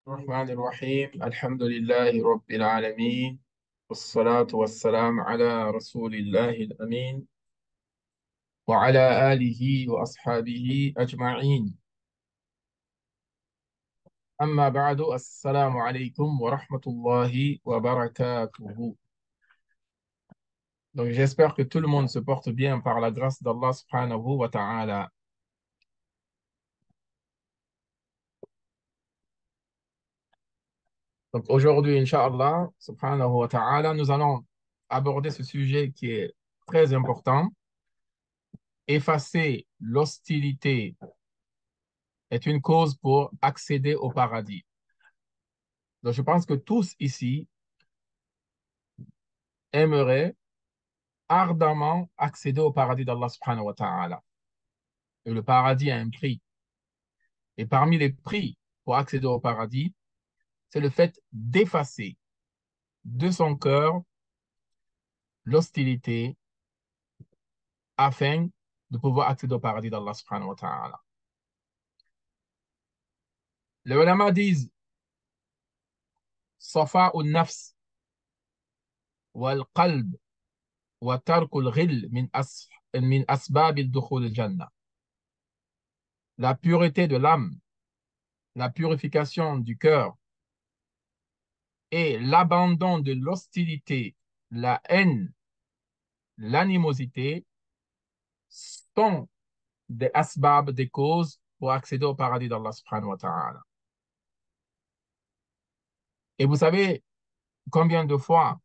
الرحمن الرحيم الحمد لله رب العالمين والصلاة والسلام على رسول الله الأمين وعلى آله وأصحابه أجمعين. أما بعد، السلام عليكم ورحمة الله وبركاته. Donc j'espère que tout le monde se porte bien par la grâce d'Allah subhanahu wa ta'ala. Donc aujourd'hui, Inch'Allah subhanahu wa ta'ala, nous allons aborder ce sujet qui est très important. Effacer l'hostilité est une cause pour accéder au paradis. Donc, je pense que tous ici aimeraient ardemment accéder au paradis d'Allah subhanahu wa ta'ala. Et le paradis a un prix. Et parmi les prix pour accéder au paradis, c'est le fait d'effacer de son cœur l'hostilité afin de pouvoir accéder au paradis d'Allah subhanahu wa ta'ala. Les ulama disent Safa nafs wal qalb wa tarkul ghil min asbab al-dukhul al-jannah. La pureté de l'âme, la purification du cœur et l'abandon de l'hostilité, la haine, l'animosité sont des asbab, des causes pour accéder au paradis d'Allah subhanahu wa ta'ala. Et vous savez combien de fois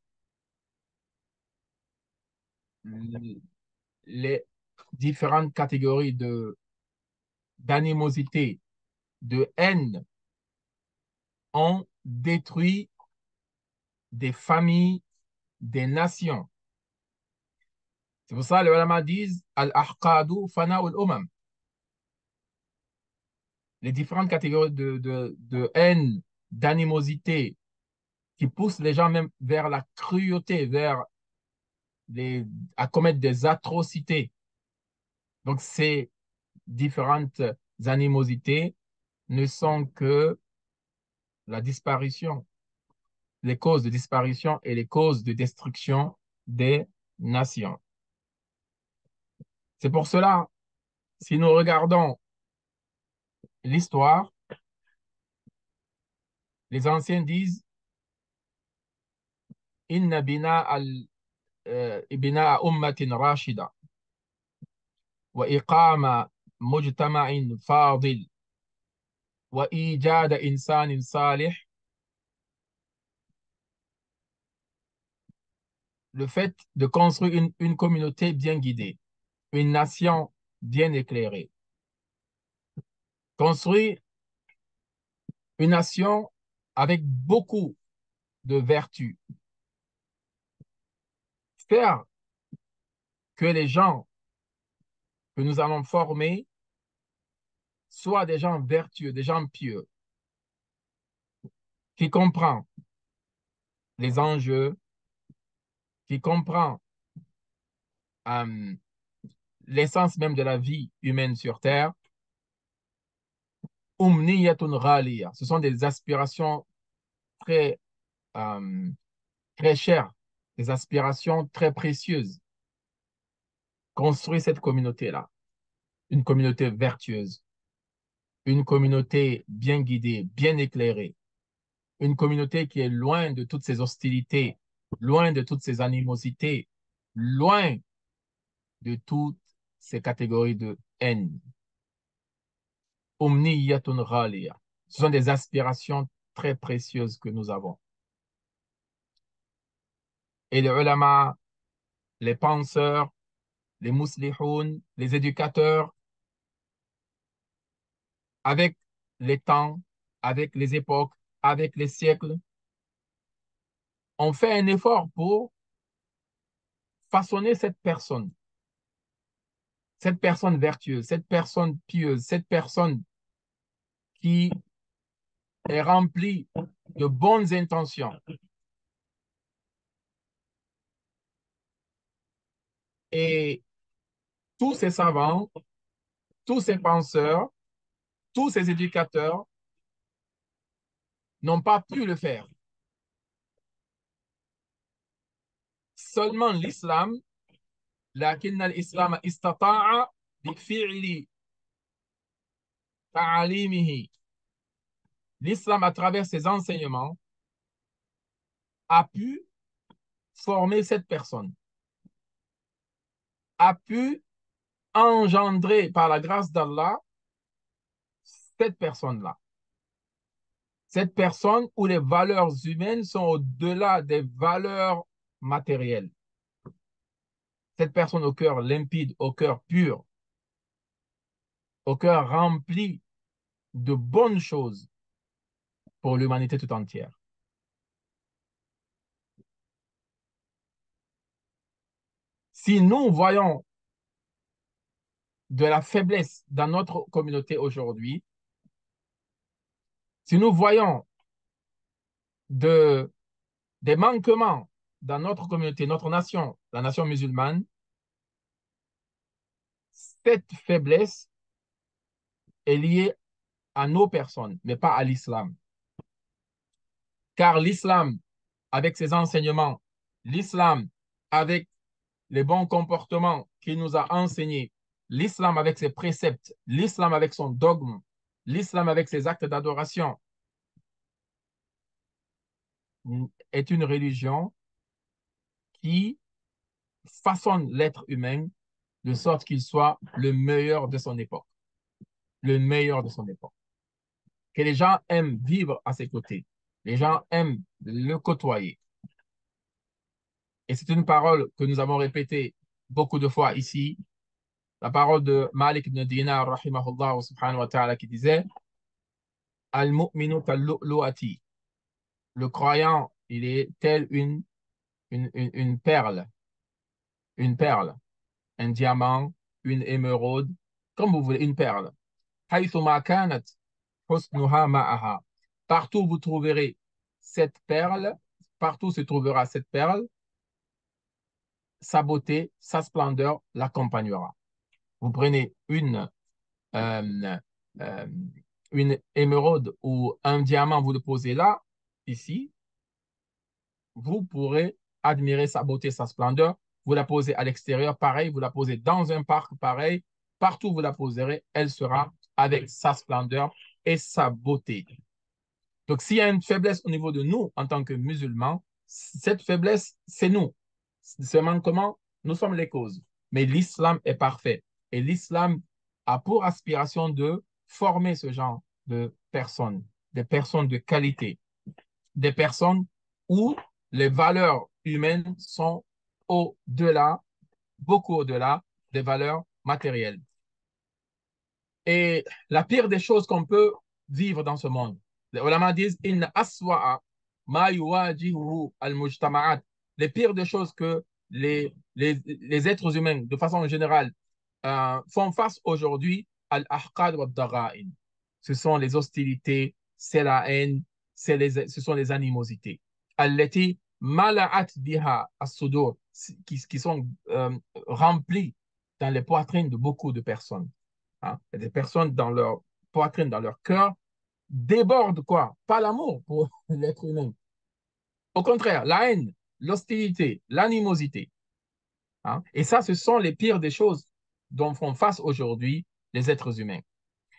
les différentes catégories d'animosité, de haine ont détruit des familles, des nations. C'est pour ça que les ulama disent Al-ahqadu fana'ul umam. Les différentes catégories de haine, d'animosité qui poussent les gens même vers la cruauté, à commettre des atrocités. Donc, ces différentes animosités ne sont que la disparition, les causes de disparition et les causes de destruction des nations. C'est pour cela, si nous regardons l'histoire, les anciens disent Inna bina ummatin rashida wa iqama mujtama'in fadil wa ijada insanin salih. Le fait de construire une communauté bien guidée, une nation bien éclairée, construire une nation avec beaucoup de vertus, faire que les gens que nous allons former soient des gens vertueux, des gens pieux, qui comprennent les enjeux, qui comprennent euh, l'essence même de la vie humaine sur Terre. Umniyatun ghaliya. Ce sont des aspirations très, euh, très chères, des aspirations très précieuses. Construire cette communauté-là, une communauté vertueuse, une communauté bien guidée, bien éclairée, une communauté qui est loin de toutes ces hostilités, loin de toutes ces animosités, loin de toutes ces catégories de haine. Umniyatun ghaliya. Ce sont des aspirations très précieuses que nous avons. Et les ulama, les penseurs, les muslihoun, les éducateurs, avec les temps, avec les époques, avec les siècles, ont fait un effort pour façonner cette personne vertueuse, cette personne pieuse, cette personne qui est remplie de bonnes intentions. Et tous ces savants, tous ces penseurs, tous ces éducateurs n'ont pas pu le faire. Seulement l'islam, لكن الإسلام استطاع بفعل تعاليمه. L'islam, à travers ses enseignements, a pu former cette personne, a pu engendrer par la grâce d'Allah cette personne-là. Cette personne où les valeurs humaines sont au-delà des valeurs matérielles. Cette personne au cœur limpide, au cœur pur, au cœur rempli de bonnes choses pour l'humanité tout entière. Si nous voyons de la faiblesse dans notre communauté aujourd'hui, si nous voyons de, des manquements dans notre communauté, notre nation, la nation musulmane, cette faiblesse est liée à nos personnes, mais pas à l'islam. Car l'islam, avec ses enseignements, l'islam, avec les bons comportements qu'il nous a enseignés, l'islam avec ses préceptes, l'islam avec son dogme, l'islam avec ses actes d'adoration, est une religion qui façonne l'être humain de sorte qu'il soit le meilleur de son époque. Le meilleur de son époque. Que les gens aiment vivre à ses côtés. Les gens aiment le côtoyer. Et c'est une parole que nous avons répétée beaucoup de fois ici. La parole de Malik ibn Dinar, rahimahullah, subhanahu wa ta'ala, qui disait Al-mu'minu tal-lu'lu'ati. Le croyant, il est tel une perle, un diamant, une émeraude, comme vous voulez, une perle. Haythuma kanat husnuha ma'aha. Partout vous trouverez cette perle, partout se trouvera cette perle, sa beauté, sa splendeur l'accompagnera. Vous prenez euh, euh, une émeraude ou un diamant, vous le posez là, ici, vous pourrez admirer sa beauté, sa splendeur. Vous la posez à l'extérieur, pareil, vous la posez dans un parc, pareil. Partout où vous la poserez, elle sera avec sa splendeur et sa beauté. Donc, s'il y a une faiblesse au niveau de nous en tant que musulmans, cette faiblesse, c'est nous. Ce manquement, nous sommes les causes. Mais l'islam est parfait. Et l'islam a pour aspiration de former ce genre de personnes, des personnes de qualité, des personnes où les valeurs humaines sont au-delà, beaucoup au-delà des valeurs matérielles. Et la pire des choses qu'on peut vivre dans ce monde, les ulama disent in aswa'a ma yuwajihu al-mujtama'at. Les pires des choses que les êtres humains, de façon générale, font face aujourd'hui, al-ahqad wa dara'in. Ce sont les hostilités, c'est la haine, ce sont les animosités. Allati mala'at biha as-sudur, qui sont remplies dans les poitrines de beaucoup de personnes. Hein? Il y a des personnes dans leur poitrine, dans leur cœur, débordent quoi? Pas l'amour pour l'être humain. Au contraire, la haine, l'hostilité, l'animosité. Hein? Et ça, ce sont les pires des choses dont font face aujourd'hui les êtres humains.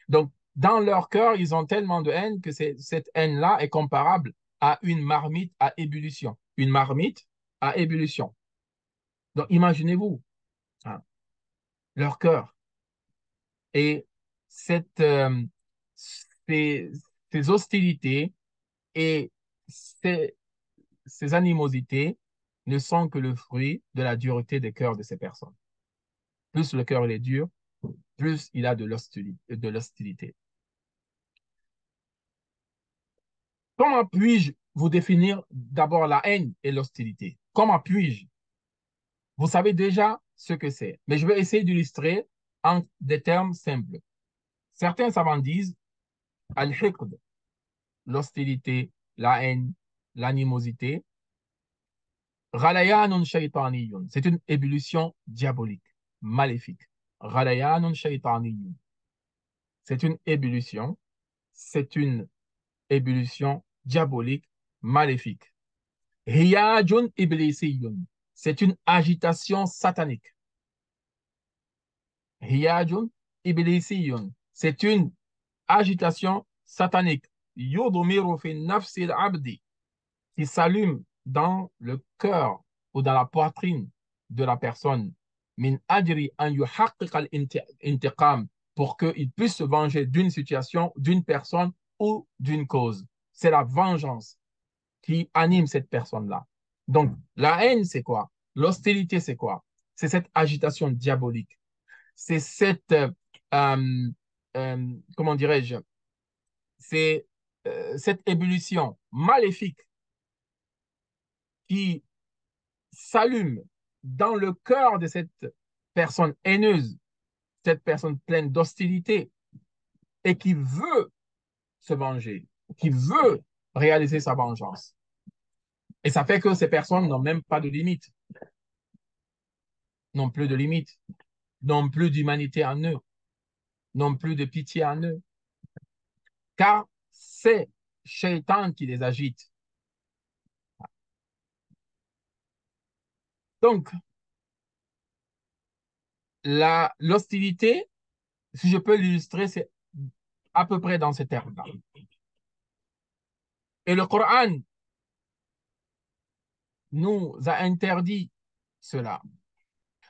Donc, dans leur cœur, ils ont tellement de haine que cette haine-là est comparable à une marmite à ébullition. Une marmite à ébullition. Donc, imaginez-vous, hein, leur cœur. Et cette, ces, ces hostilités et ces animosités ne sont que le fruit de la dureté des cœurs de ces personnes. Plus le cœur il est dur, plus il a de l'hostilité. Comment puis-je vous définir d'abord la haine et l'hostilité? Comment puis-je? Vous savez déjà ce que c'est, mais je vais essayer d'illustrer en des termes simples. Certains savants disent al-hiqd, l'hostilité, la haine, l'animosité. Ghalayanun shaytaniyun. C'est une ébullition diabolique, maléfique. Ghalayanun shaytaniyun. C'est une ébullition. C'est une ébullition diabolique, maléfique. Riyajun iblisiyun. C'est une agitation satanique. Riyajun iblisiyun. C'est une agitation satanique. Yudumiru fi nafsil abdi. Qui s'allume dans le cœur ou dans la poitrine de la personne. Min ajri an yuhaqqiq al-intiqam. Pour qu'il puisse se venger d'une situation, d'une personne ou d'une cause. C'est la vengeance qui anime cette personne-là. Donc, la haine, c'est quoi? L'hostilité, c'est quoi? C'est cette agitation diabolique. C'est cette, comment dirais-je, c'est cette ébullition maléfique qui s'allume dans le cœur de cette personne haineuse, cette personne pleine d'hostilité et qui veut se venger, qui veut réaliser sa vengeance. Et ça fait que ces personnes n'ont même pas de limite, n'ont plus de limite, n'ont plus d'humanité en eux, n'ont plus de pitié en eux, car c'est Shaitan qui les agite. Donc, l'hostilité, si je peux l'illustrer, c'est à peu près dans ces termes-là. Et le Coran nous a interdit cela.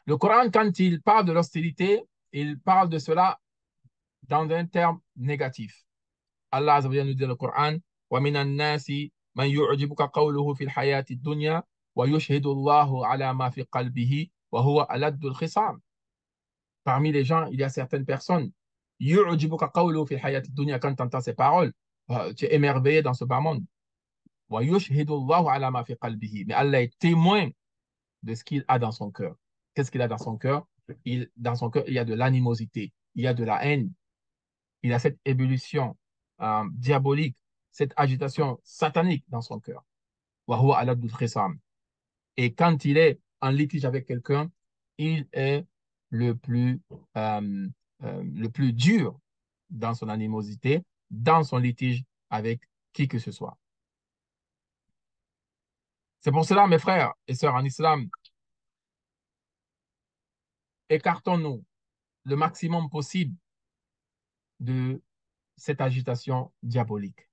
Le Coran, quand il parle de l'hostilité, il parle de cela dans un terme négatif. Allah Azza wa Jalla nous dit dans le Coran, وَمِنَ النَّاسِ مَنْ يُعْجِبُكَ قَوْلُهُ فِي الْحَيَاةِ الدُّنْيَا وَيُشْهِدُ اللَّهُ عَلَى مَا فِي قَلْبِهِ وَهُوَ أَلَدُّ الْخِصَامِ. Parmi les gens, il y a certaines personnes. يُعْجِبُكَ قَوْلُهُ فِي الْحَيَاةِ الدُّنْيا. Quand tu entends ces paroles, tu es émerveillé dans ce bas monde. وَيُشْهِدُ اللَّهُ عَلَى مَا فِي قَلْبِهِ. Mais Allah est témoin de ce qu'il a dans son cœur. Qu'est-ce qu'il a dans son cœur? Dans son cœur, il y a de l'animosité, il y a de la haine, il y a cette ébullition diabolique, cette agitation satanique dans son cœur. Et quand il est en litige avec quelqu'un, il est le plus, euh, le plus dur dans son animosité, dans son litige avec qui que ce soit. C'est pour cela, mes frères et sœurs en islam, écartons-nous le maximum possible de cette agitation diabolique.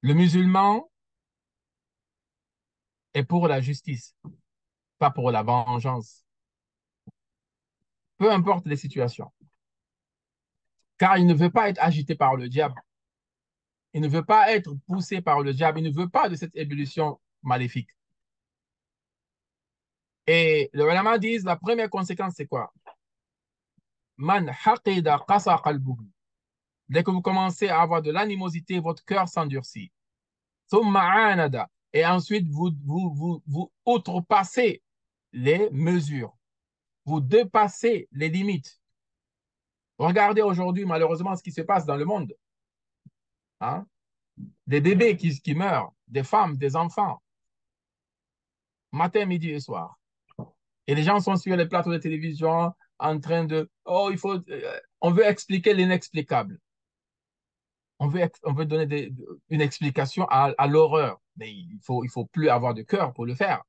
Le musulman est pour la justice, pas pour la vengeance, peu importe les situations, car il ne veut pas être agité par le diable, il ne veut pas être poussé par le diable, il ne veut pas de cette ébullition maléfique. Et le ulama disent, la première conséquence, c'est quoi? Man haqida qasa qalbuhu. Dès que vous commencez à avoir de l'animosité, votre cœur s'endurcit. Et ensuite, vous outrepassez les mesures. Vous dépassez les limites. Regardez aujourd'hui, malheureusement, ce qui se passe dans le monde. Hein? Des bébés qui meurent, des femmes, des enfants, matin, midi et soir. Et les gens sont sur les plateaux de télévision en train de, oh, on veut expliquer l'inexplicable. On veut donner une explication à l'horreur. Mais il faut plus avoir de cœur pour le faire.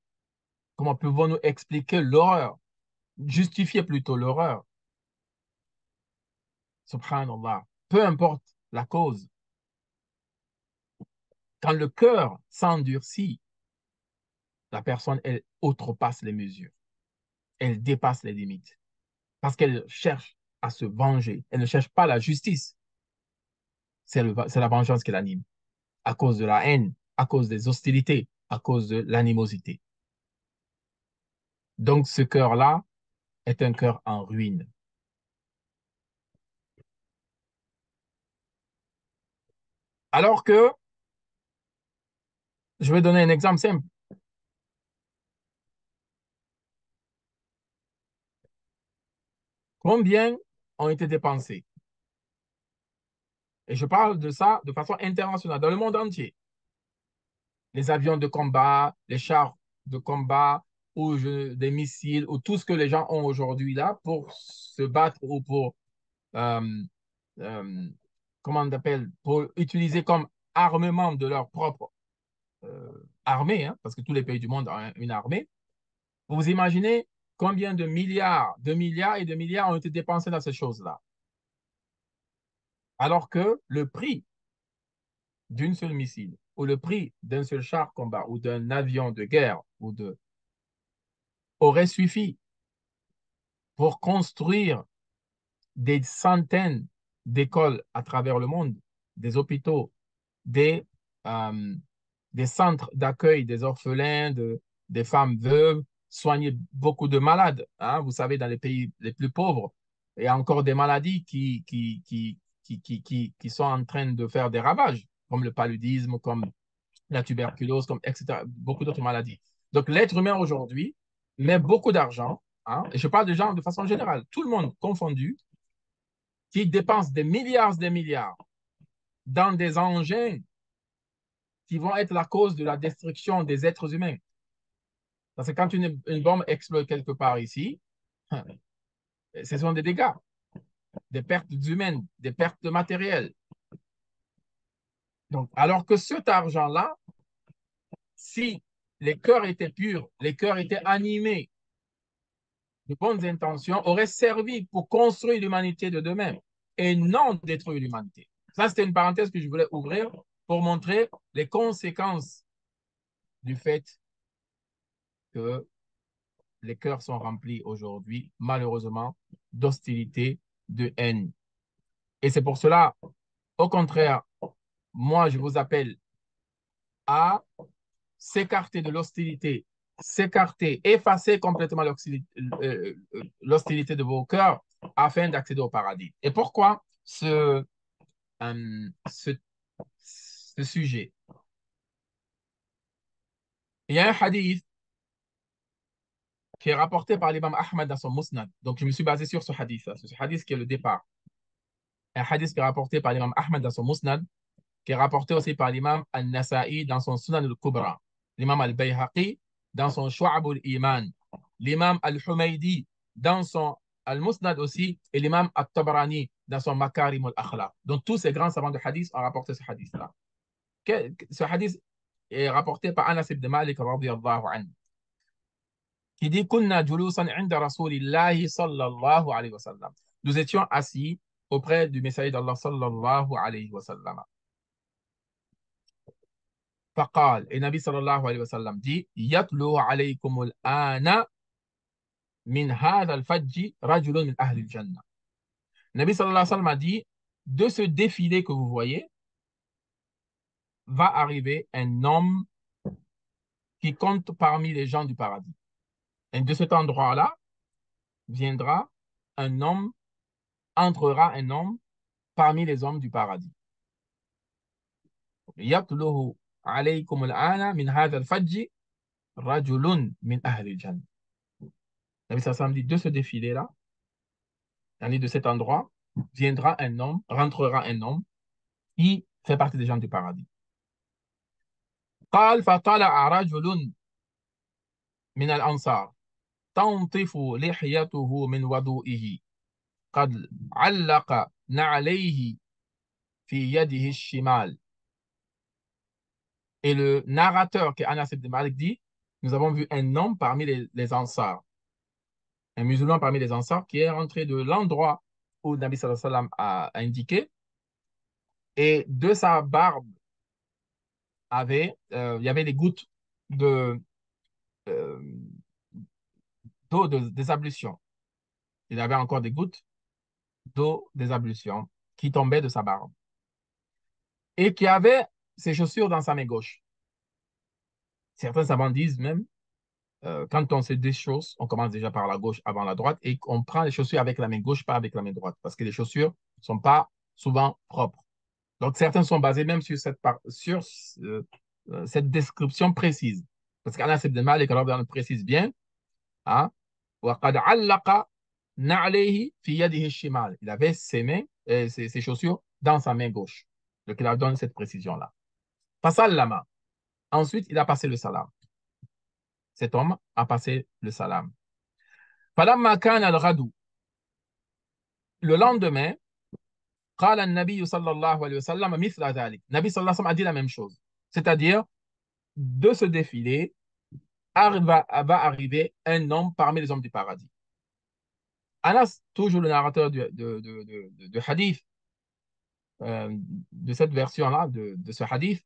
Comment pouvons-nous expliquer l'horreur? Justifier plutôt l'horreur. Subhanallah. Peu importe la cause. Quand le cœur s'endurcit, la personne, elle outrepasse les mesures. Elle dépasse les limites. Parce qu'elle cherche à se venger. Elle ne cherche pas la justice. C'est la vengeance qui l'anime. À cause de la haine, à cause des hostilités, à cause de l'animosité. Donc, ce cœur-là est un cœur en ruine. Alors que, je vais donner un exemple simple. Combien ont été dépensés? Et je parle de ça de façon internationale, dans le monde entier. Les avions de combat, les chars de combat, ou des missiles, ou tout ce que les gens ont aujourd'hui là pour se battre ou pour, euh, comment on appelle, pour utiliser comme armement de leur propre armée, hein, parce que tous les pays du monde ont une armée, vous imaginez combien de milliards et de milliards ont été dépensés dans ces choses-là. Alors que le prix d'une seule missile ou le prix d'un seul char combat ou d'un avion de guerre aurait suffi pour construire des centaines d'écoles à travers le monde, des hôpitaux, des, euh, des centres d'accueil des orphelins, des femmes veuves, soigner beaucoup de malades. Hein. Vous savez, dans les pays les plus pauvres, il y a encore des maladies qui sont en train de faire des ravages, comme le paludisme, comme la tuberculose, comme etc., beaucoup d'autres maladies. Donc, l'être humain aujourd'hui met beaucoup d'argent, hein, et je parle de gens de façon générale, tout le monde confondu, qui dépense des milliards dans des engins qui vont être la cause de la destruction des êtres humains. Parce que quand une bombe explose quelque part ici, ce sont des dégâts, des pertes humaines, des pertes de matériel. Donc, alors que cet argent-là, si les cœurs étaient purs, les cœurs étaient animés de bonnes intentions, aurait servi pour construire l'humanité de demain et non détruire l'humanité. Ça, c'était une parenthèse que je voulais ouvrir pour montrer les conséquences du fait que les cœurs sont remplis aujourd'hui, malheureusement, d'hostilité, de haine. Et c'est pour cela, au contraire, moi, je vous appelle à s'écarter de l'hostilité, s'écarter, effacer complètement l'hostilité de vos cœurs afin d'accéder au paradis. Et pourquoi ce sujet? Il y a un hadith qui est rapporté par l'imam Ahmad dans son Musnad. Donc, je me suis basé sur ce hadith, ce hadith qui est le départ. Un hadith qui est rapporté par l'imam Ahmad dans son Musnad, qui est rapporté aussi par l'imam Al-Nasa'i dans son Sunan al-Kubra, l'imam Al-Bayhaqi dans son Shu'ab al-Iman, l'imam Al-Humaydi dans son Al-Musnad aussi, et l'imam At-Tabarani dans son Makarim al-Akhlaq. Donc, tous ces grands savants de hadith ont rapporté ce hadith-là. Ce hadith est rapporté par Anas ibn Malik radiyallahu anhu, qui dit Kunna julusan inda Rasulillahi sallallahu alayhi wa sallam. Nous étions assis auprès du messager d'Allah sallallahu alayhi wa sallam. فقال النبي صلى الله عليه وسلم dit يتلو عليكم الآن من هذا الفج رجل من أهل الجنة. Nabi sallallahu alayhi wa sallam a dit de ce défilé que vous voyez va arriver un homme qui compte parmi les gens du paradis. Et de cet endroit-là viendra un homme, entrera un homme parmi les hommes du paradis. يتلو عليكم الآن من هذا الفج رجل من أهل الجنة. Nabi sallallahu alayhi wa sallam dit de ce défilé-là, de cet endroit, viendra un homme, rentrera un homme qui fait partie des gens du paradis. قال فطلع رجل من الأنصار تنطف لحيته من وضوئه قد علق نعليه في يده الشمال. Et le narrateur qui est Anas ibn Malik dit, nous avons vu un homme parmi les Ansars, un musulman parmi les Ansars qui est rentré de l'endroit où Nabi sallallahu alayhi wa sallam a indiqué, et de sa barbe il y avait des gouttes de, euh, d'eau des ablutions. Il avait encore des gouttes d'eau des ablutions qui tombaient de sa barbe. Et qui avait ses chaussures dans sa main gauche. Certains savants disent même, quand on se déchausse, on commence déjà par la gauche avant la droite et on prend les chaussures avec la main gauche, pas avec la main droite, parce que les chaussures ne sont pas souvent propres. Donc certains sont basés même sur cette description précise. Parce qu'Anas ibn Malik précise bien, hein, وقد علق نعليه في يده الشمال. Il avait ses mains, ses chaussures dans sa main gauche. Donc il a donné cette précision-là. Fasallama. Ensuite, il a passé le salam. Cet homme a passé le salam. Falamma kana al-ghadu. Le lendemain, قال النبي صلى الله عليه وسلم مثل ذلك. Nabi sallallahu alayhi wa sallam a dit la même chose. C'est-à-dire, de ce défilé, va arriver un homme parmi les hommes du paradis. Anas, toujours le narrateur de hadith, de cette version-là, de ce hadith,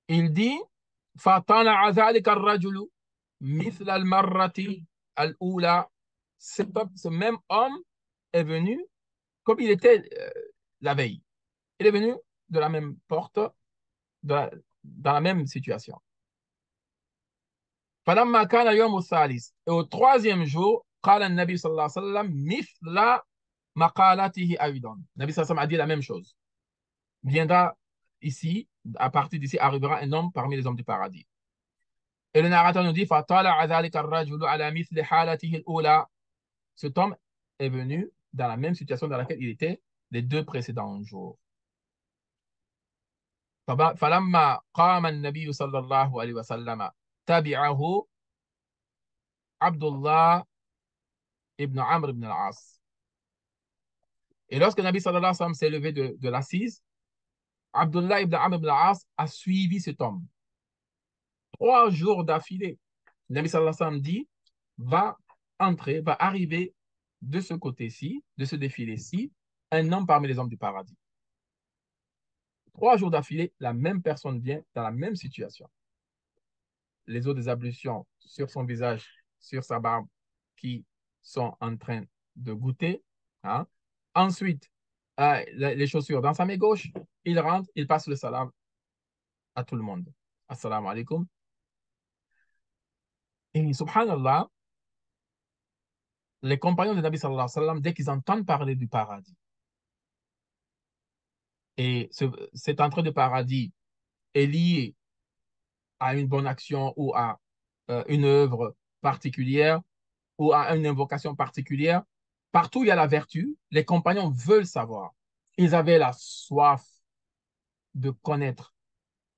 il dit فَطَلَعَ ذَلِكَ الرَّجُلُ مِثْلَ الْمَرَّةِ الْأُولَى. Ce même homme est venu comme il était la veille. Il est venu de la même porte, dans la même situation. فَلَمَّا كَانَ يَوْمُ الثَّالِثِ. Et au troisième jour, قال النبي صلى الله عليه وسلم مثل مقالته أيضا. Nabi sallallahu alayhi wa sallam a dit la même chose. Viendra ici, à partir d'ici, arrivera un homme parmi les hommes du paradis. Et le narrateur nous dit فَطَلَعَ ذَلِكَ الرَّجُلُ عَلَى مِثْلِ حَالَتِهِ الْأُولَى. Cet homme est venu dans la même situation dans laquelle il était les deux précédents jours. فَلَمَّا قَامَ النَّبِيُّ صلى الله عليه وسلم تَبِعَهُ عبد الله ibn Amr ibn al-As. Et lorsque Nabi sallallahu alayhi wa sallam s'est levé de l'assise, Abdullah ibn Amr ibn al-As a suivi cet homme. 3 jours d'affilée. Nabi sallallahu alayhi wa sallam dit, va entrer, va arriver de ce côté-ci, de ce défilé-ci, un homme parmi les hommes du paradis. 3 jours d'affilée, la même personne vient dans la même situation. Les eaux des ablutions sur son visage, sur sa barbe, qui sont en train de goûter. Hein. Ensuite, les chaussures dans sa main gauche. Il rentre, il passe le salam à tout le monde. Assalamu alaikum. Et subhanallah, les compagnons de Nabi sallallahu alayhi wa sallam, dès qu'ils entendent parler du paradis, et cette entrée de paradis est liée à une bonne action ou à une œuvre particulière ou à une invocation particulière, partout où il y a la vertu, les compagnons veulent savoir. Ils avaient la soif de connaître,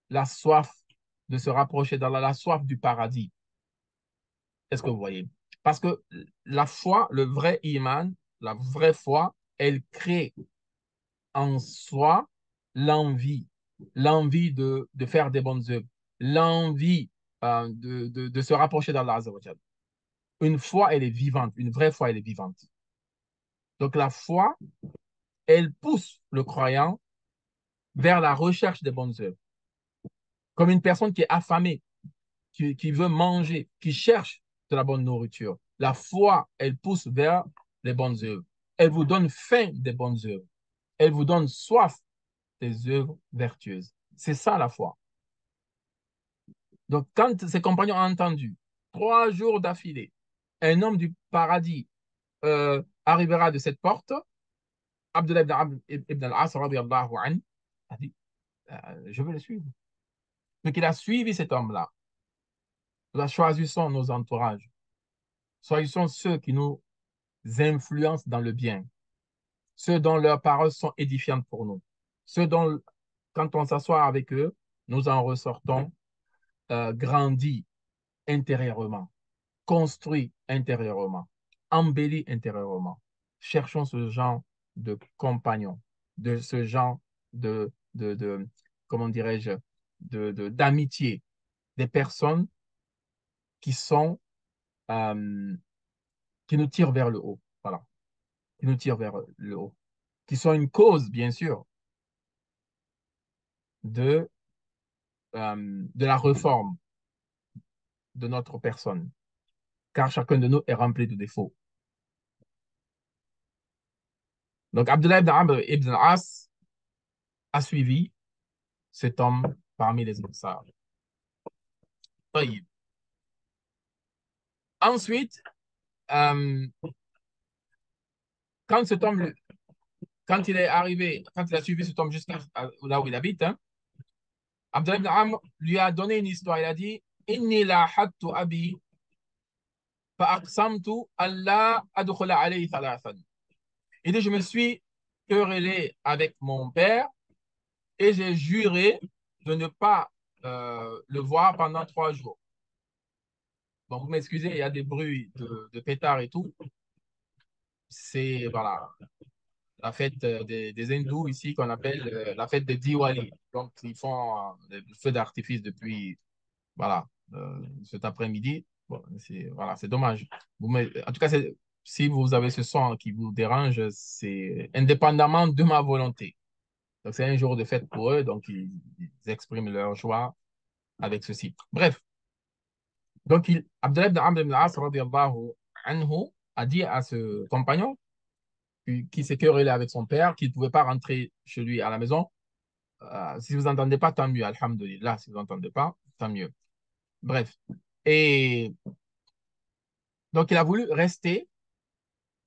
la soif de se rapprocher d'Allah, la soif du paradis. Est-ce que vous voyez? Parce que la foi, le vrai iman, la vraie foi, elle crée en soi l'envie, l'envie de faire des bonnes œuvres, l'envie de se rapprocher d'Allah Azza wa Jal. Une foi, elle est vivante. Une vraie foi, elle est vivante. Donc la foi, elle pousse le croyant vers la recherche des bonnes œuvres. Comme une personne qui est affamée, qui veut manger, qui cherche de la bonne nourriture. La foi, elle pousse vers les bonnes œuvres. Elle vous donne faim des bonnes œuvres. Elle vous donne soif des œuvres vertueuses. C'est ça la foi. Donc, quand ses compagnons ont entendu 3 jours d'affilée, un homme du paradis arrivera de cette porte, Abdullah ibn al-As a dit, je vais le suivre. Donc, il a suivi cet homme-là. Nous choisissons nos entourages. Choisissons ceux qui nous influencent dans le bien. Ceux dont leurs paroles sont édifiantes pour nous. Ceux dont, quand on s'assoit avec eux, nous en ressortons grandis intérieurement, construits intérieurement, embellis intérieurement. Cherchons ce genre de compagnons, de ce genre de comment dirais-je, d'amitié, des personnes qui sont, euh, qui nous tirent vers le haut. Voilà, qui nous tirent vers le haut. Qui sont une cause, bien sûr, de, de la réforme de notre personne. Car chacun de nous est rempli de défauts. Donc, Abdullah ibn Amr ibn al-As a suivi cet homme parmi les Ansar. Ensuite, euh, quand cet homme, quand il est arrivé, quand il a suivi cet homme jusqu'à là où il habite, hein, Abdullah ibn Amr lui a donné une histoire. Il a dit Inni la hattu abi fa'aqsamtu alla adkhula alayhi thalathan. Il dit Je me suis querellé avec mon père et j'ai juré de ne pas le voir pendant 3 jours. Bon, vous m'excusez, il y a des bruits de pétards et tout. C'est, voilà, la fête des hindous ici qu'on appelle la fête de Diwali. Donc, ils font le feu d'artifice depuis, voilà, cet après-midi. Bon, voilà, c'est dommage. En tout cas, si vous avez ce son qui vous dérange, c'est indépendamment de ma volonté. Donc, c'est un jour de fête pour eux, donc ils expriment leur joie avec ceci. Bref, donc Abdullah ibn Amr ibn al-As radiallahu anhu a dit à ce compagnon qui s'est querellé avec son père, qu'il ne pouvait pas rentrer chez lui à la maison. Si vous n'entendez pas, tant mieux, alhamdulillah. Si vous n'entendez pas, tant mieux. Bref. Et donc, il a voulu rester,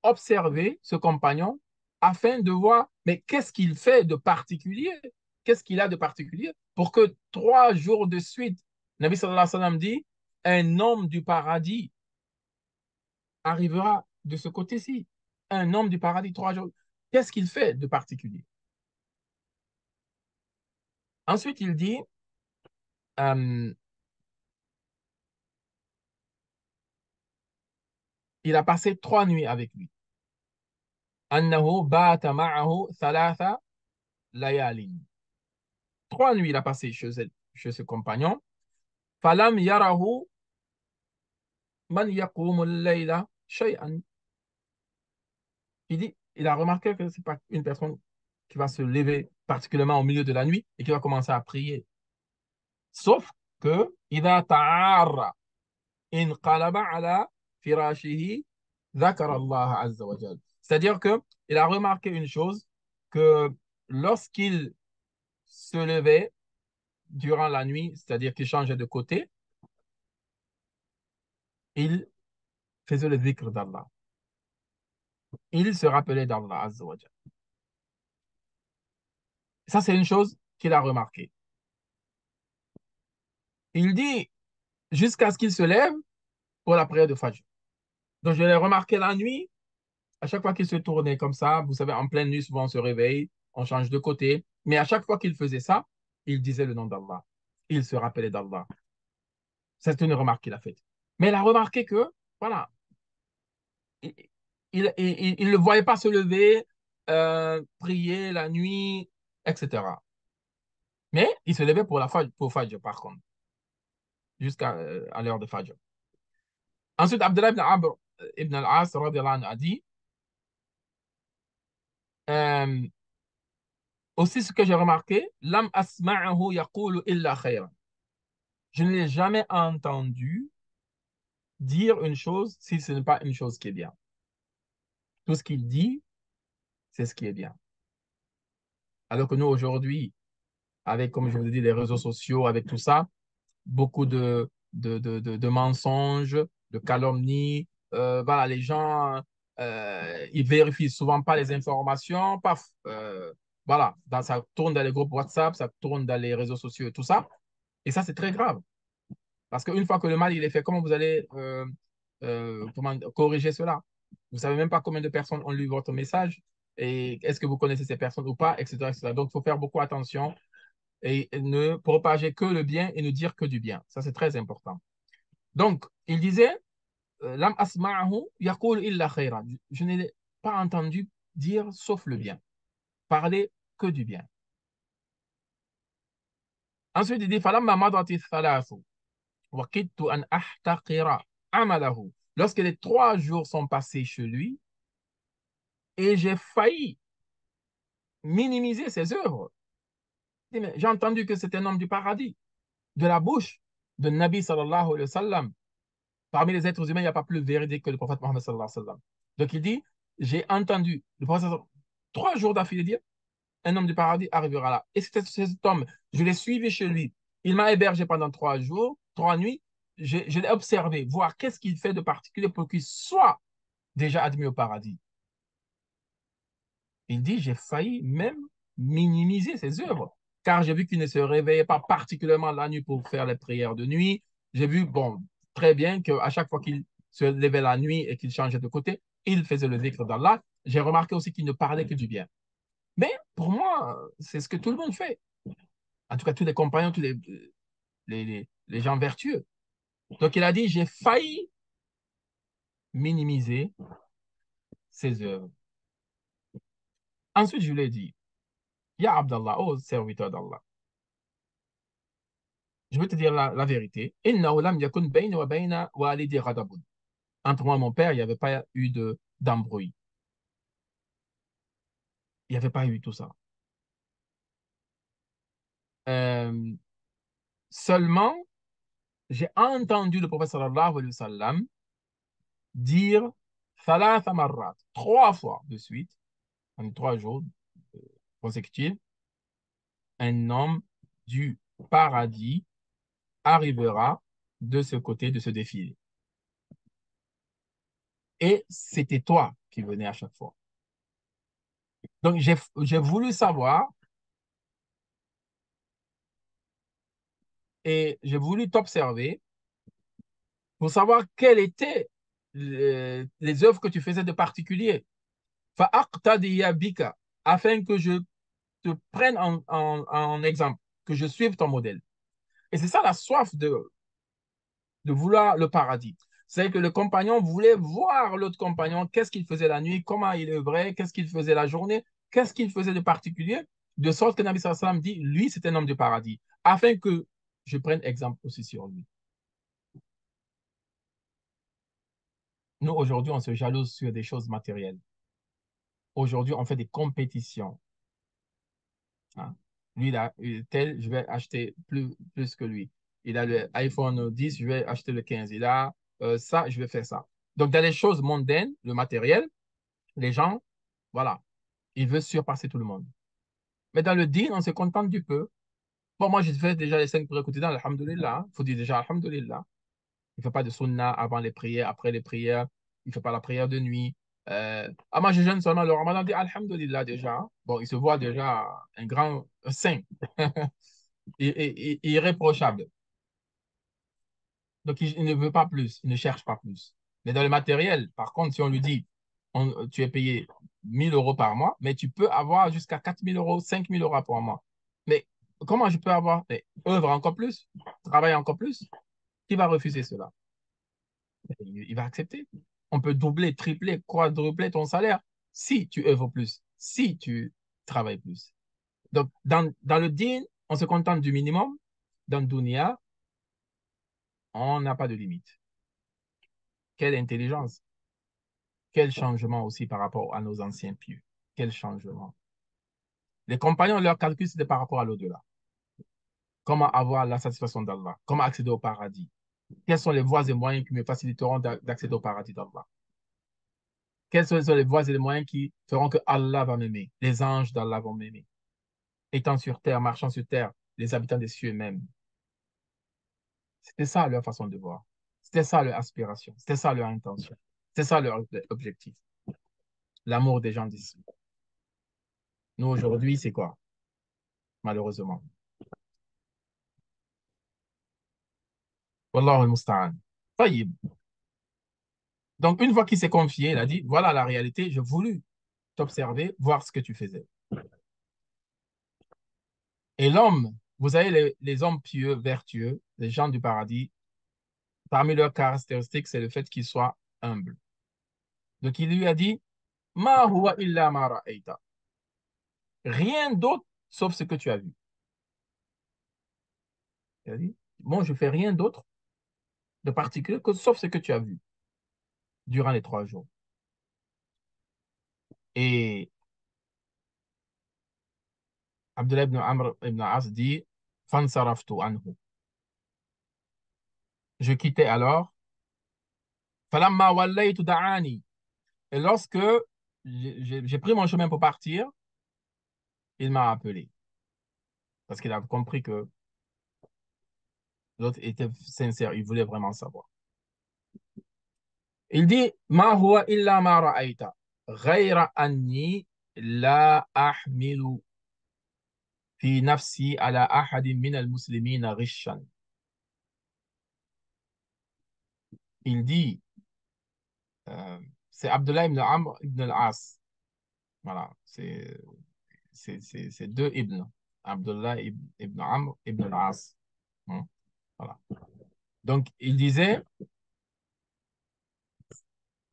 observer ce compagnon afin de voir, mais qu'est-ce qu'il fait de particulier? Qu'est-ce qu'il a de particulier pour que 3 jours de suite, Nabi sallallahu alayhi wa sallam dit, un homme du paradis arrivera de ce côté-ci. Un homme du paradis, 3 jours. Qu'est-ce qu'il fait de particulier? Ensuite, il dit, euh, il a passé 3 nuits avec lui. أنه بات معه 3 ليال. 3 nuits il a passé chez ce compagnon. فلم يره من يقوم الليل شيئا. Il dit, il a remarqué que c'est pas une personne qui va se lever particulièrement au milieu de la nuit et qui va commencer à prier. Sauf que إذا تعار انقلب على فراشه ذكر الله عز وجل. C'est-à-dire que il a remarqué une chose, que lorsqu'il se levait durant la nuit, c'est-à-dire qu'il changeait de côté, il faisait le dhikr d'Allah. Il se rappelait d'Allah Azza wa Jal. Ça, c'est une chose qu'il a remarquée. Il dit jusqu'à ce qu'il se lève pour la prière de Fajr. Donc, je l'ai remarqué la nuit, à chaque fois qu'il se tournait comme ça, vous savez, en pleine nuit, souvent on se réveille, on change de côté, mais à chaque fois qu'il faisait ça, il disait le nom d'Allah. Il se rappelait d'Allah. C'est une remarque qu'il a faite. Mais il a remarqué que, voilà, il ne le voyait pas se lever, prier la nuit, etc. Mais il se levait pour Fajr, par contre, jusqu'à à l'heure de Fajr. Ensuite, Abdullah ibn Amr ibn al-As a dit, euh, aussi ce que j'ai remarqué, Lam asma'ahu yaqulu illa khayran. Je ne l'ai jamais entendu dire une chose si ce n'est pas une chose qui est bien. Tout ce qu'il dit, c'est ce qui est bien. Alors que nous, aujourd'hui, avec, comme je vous ai dit, les réseaux sociaux, avec tout ça, beaucoup de mensonges, de calomnies. Voilà, les gens, ils vérifient souvent pas les informations. Paf, voilà, ça tourne dans les groupes WhatsApp, ça tourne dans les réseaux sociaux et tout ça. Et ça, c'est très grave. Parce qu'une fois que le mal il est fait, comment vous allez comment corriger cela? Vous ne savez même pas combien de personnes ont lu votre message et est-ce que vous connaissez ces personnes ou pas, etc., etc. Donc, il faut faire beaucoup attention et ne propager que le bien et ne dire que du bien. Ça, c'est très important. Donc, il disait, Lam asma'ahu yaqul illa khayran. Je ne l'ai pas entendu dire sauf le bien. Parler que du bien. Ensuite, il dit, Falamma madati thalathu wa kittu an ahtaqira amalahu. Lorsque les 3 jours sont passés chez lui, et j'ai failli minimiser ses œuvres. J'ai entendu que c'est un homme du paradis, de la bouche de Nabi sallallahu alayhi wa sallam. Parmi les êtres humains, il n'y a pas plus véridique que le prophète Mohammed sallallahu alayhi wa sallam. Donc il dit, j'ai entendu le prophète 3 jours d'affilée dire, un homme du paradis arrivera là. Et cet homme, je l'ai suivi chez lui. Il m'a hébergé pendant 3 jours, 3 nuits. Je l'ai observé, voir qu'est-ce qu'il fait de particulier pour qu'il soit déjà admis au paradis. Il dit, j'ai failli même minimiser ses œuvres, car j'ai vu qu'il ne se réveillait pas particulièrement la nuit pour faire les prières de nuit. J'ai vu, bon, très bien qu'à chaque fois qu'il se levait la nuit et qu'il changeait de côté, il faisait le dhikr d'Allah. J'ai remarqué aussi qu'il ne parlait que du bien. Mais pour moi, c'est ce que tout le monde fait. En tout cas, tous les compagnons, tous les gens vertueux. Donc, il a dit, j'ai failli minimiser ses œuvres. Ensuite, je lui ai dit, Ya Abdallah, ô serviteur d'Allah, je veux te dire la vérité. Innahu lam yakun bayni wa bayna walidi ghadabun. Entre moi et mon père, il n'y avait pas eu d'embrouille. Il n'y avait pas eu tout ça. Euh, Seulement, j'ai entendu le prophète sallallahu alayhi wa sallam dire thalatha marrat, 3 fois de suite, en 3 jours consécutifs, un homme du paradis arrivera de ce côté de ce défilé. Et c'était toi qui venais à chaque fois. Donc, j'ai voulu savoir et j'ai voulu t'observer pour savoir quelles étaient les œuvres que tu faisais de particulier. Fa'aqtadiya bika, afin que je te prenne en exemple, que je suive ton modèle. Et c'est ça la soif de vouloir le paradis. C'est que le compagnon voulait voir l'autre compagnon, qu'est-ce qu'il faisait la nuit, comment il œuvrait, qu'est-ce qu'il faisait la journée, qu'est-ce qu'il faisait de particulier, de sorte que Nabi sallallahu alayhi wa sallam dit, lui, c'est un homme du paradis, afin que je prenne exemple aussi sur lui. Nous, aujourd'hui, on se jalouse sur des choses matérielles. Aujourd'hui, on fait des compétitions. Hein. Lui, il a tel, je vais acheter plus que lui. Il a le iPhone 10, je vais acheter le 15. Il a ça, je vais faire ça. Donc, dans les choses mondaines, le matériel, les gens, voilà, ils veulent surpasser tout le monde. Mais dans le din, on se contente du peu. Bon, moi, je fais déjà les 5 prières quotidiennes, alhamdulillah. Il faut dire déjà alhamdulillah. Il ne fait pas de sunnah avant les prières, après les prières. Il ne fait pas la prière de nuit. Moi, je jeûne seulement le ramadan, dit alhamdulillah déjà. Bon, il se voit déjà un grand saint, irréprochable. Donc, il ne veut pas plus, il ne cherche pas plus. Mais dans le matériel, par contre, si on lui dit, tu es payé 1 000 € par mois, mais tu peux avoir jusqu'à 4 000 €, 5 000 € par mois. Mais comment je peux avoir, mais œuvre encore plus, travaille encore plus? Qui va refuser cela? Il va accepter. On peut doubler, tripler, quadrupler ton salaire si tu œuvres plus, si tu travailles plus. Donc, dans le din, on se contente du minimum. Dans le dunya, on n'a pas de limite. Quelle intelligence, quel changement aussi par rapport à nos anciens pieux. Quel changement. Les compagnons, leur calcul, c'était par rapport à l'au-delà. Comment avoir la satisfaction d'Allah? Comment accéder au paradis? Quelles sont les voies et moyens qui me faciliteront d'accéder au paradis d'Allah? Quelles sont les voies et les moyens qui feront que Allah va m'aimer? Les anges d'Allah vont m'aimer. Étant sur terre, marchant sur terre, les habitants des cieux même. C'était ça leur façon de voir. C'était ça leur aspiration. C'était ça leur intention. C'était ça leur objectif. L'amour des gens d'ici. Nous, aujourd'hui, c'est quoi? Malheureusement. Wallahu al-musta'an. Tayyib. Donc, une fois qu'il s'est confié, il a dit, voilà la réalité, j'ai voulu t'observer, voir ce que tu faisais. Et l'homme, vous savez, les hommes pieux, vertueux, les gens du paradis, parmi leurs caractéristiques, c'est le fait qu'ils soient humbles. Donc, il lui a dit, Ma huwa illa ma ra'ayta. Rien d'autre sauf ce que tu as vu. Il a dit, bon, je fais rien d'autre de particulier que sauf ce que tu as vu durant les 3 jours. Et Abdullah ibn Amr ibn As dit, Fansaraftu anhu. Je quittais alors. Falamma wallaytu da'ani. Et lorsque j'ai pris mon chemin pour partir, il m'a appelé. Parce qu'il a compris que l'autre était sincère, il voulait vraiment savoir. Il dit, Ma huwa illa ma ra'ayta, ghayra anni la ahmilu fi nafsi ala ahadin min al-muslimina ghishan. Il dit, euh, c'est Abdullah ibn Amr ibn al-As. Voilà, c'est deux ibn. Abdullah ibn Amr ibn al-As. Hein, voilà. Donc, il disait,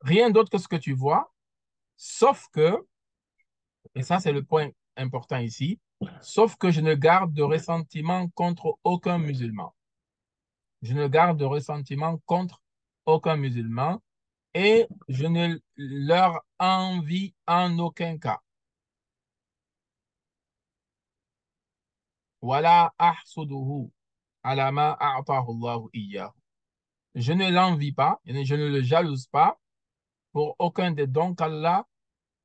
rien d'autre que ce que tu vois, sauf que Et ça, c'est le point important ici. Sauf que je ne garde de ressentiment contre aucun musulman. Je ne garde de ressentiment contre aucun musulman et je ne leur envie en aucun cas. Wala ahsuduhu ala ma a'tahu Allahu iyyahu. Je ne l'envie pas, je ne le jalouse pas pour aucun des dons qu'Allah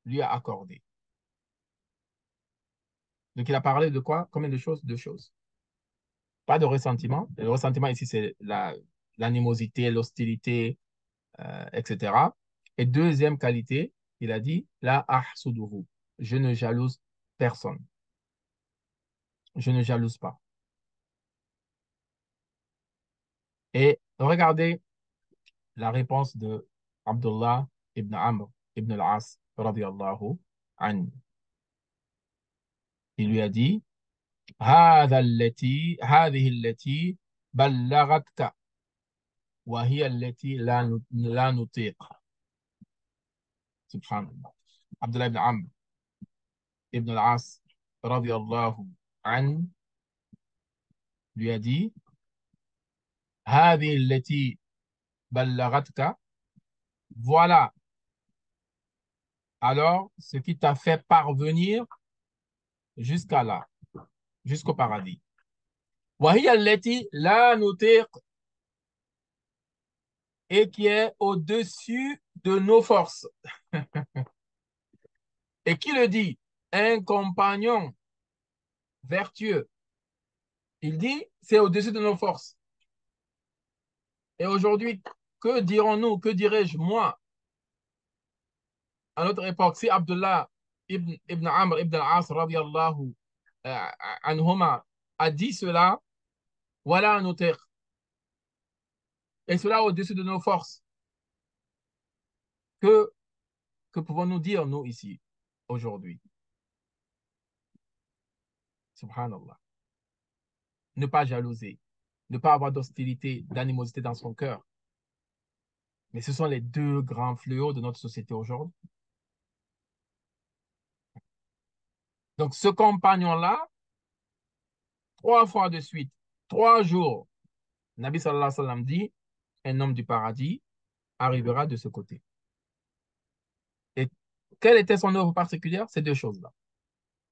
lui a accordés. Donc, il a parlé de quoi? Combien de choses? Deux choses. Pas de ressentiment. Le ressentiment ici, c'est l'animosité, l'hostilité, etc. Et deuxième qualité, il a dit, la ahsuduhu. Je ne jalouse personne. Je ne jalouse pas. Et regardez la réponse de Abdullah ibn Amr ibn al-As, radiyallahu anhu. Il lui a dit, هذه التي بلغتك وهي التي لا نطيق. Subhanallah. Abdullah ibn Amr ibn al-As, radiyallahu anhu, lui a dit, هذه التي بلغتك, voilà alors ce qui t'a fait parvenir jusqu'à là, jusqu'au paradis. وهي التي لا نطيق, et qui est au-dessus de nos forces. Et qui le dit? Un compagnon vertueux. Il dit, c'est au-dessus de nos forces. Et aujourd'hui, que dirons-nous, que dirais-je, moi, à notre époque, si Abdullah ibn Amr ibn al-As, radiallahu anhuma, a dit cela, voilà un auteur. Et cela au-dessus de nos forces. Que, que pouvons-nous dire, nous, ici, aujourd'hui? Subhanallah. Ne pas jalouser, ne pas avoir d'hostilité, d'animosité dans son cœur. Mais ce sont les deux grands fléaux de notre société aujourd'hui. Donc, ce compagnon-là, 3 fois de suite, 3 jours, Nabi sallallahu alayhi wa sallam dit, un homme du paradis arrivera de ce côté. Et quelle était son œuvre particulière? Ces deux choses-là.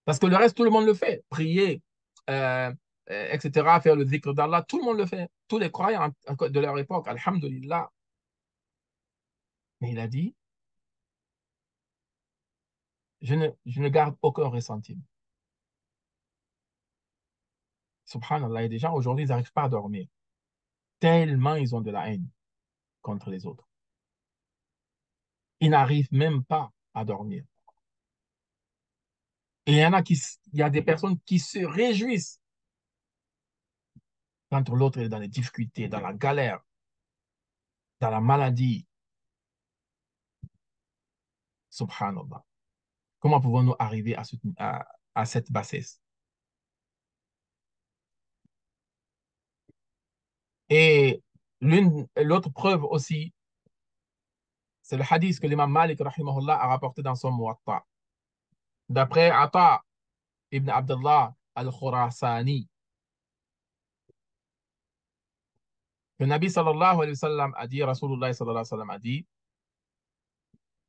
Parce que le reste, tout le monde le fait. Prier, euh, etc., faire le dhikr d'Allah, tout le monde le fait. Tous les croyants de leur époque, alhamdulillah. Mais il a dit, je ne garde aucun ressentiment. Subhanallah, il y a des gens aujourd'hui, ils n'arrivent pas à dormir. Tellement ils ont de la haine contre les autres. Ils n'arrivent même pas à dormir. Et il y a des personnes qui se réjouissent quand l'autre est dans les difficultés, dans la galère, dans la maladie. Subhanallah. Comment pouvons-nous arriver à cette bassesse? Et l'autre preuve aussi, c'est le hadith que l'imam Malik rahimahullah, a rapporté dans son Muwatta. D'après Ata ibn Abdullah al-Khurasani, le Nabi sallallahu alayhi wa sallam a dit, Rasulullah sallallahu alayhi wa sallam a dit,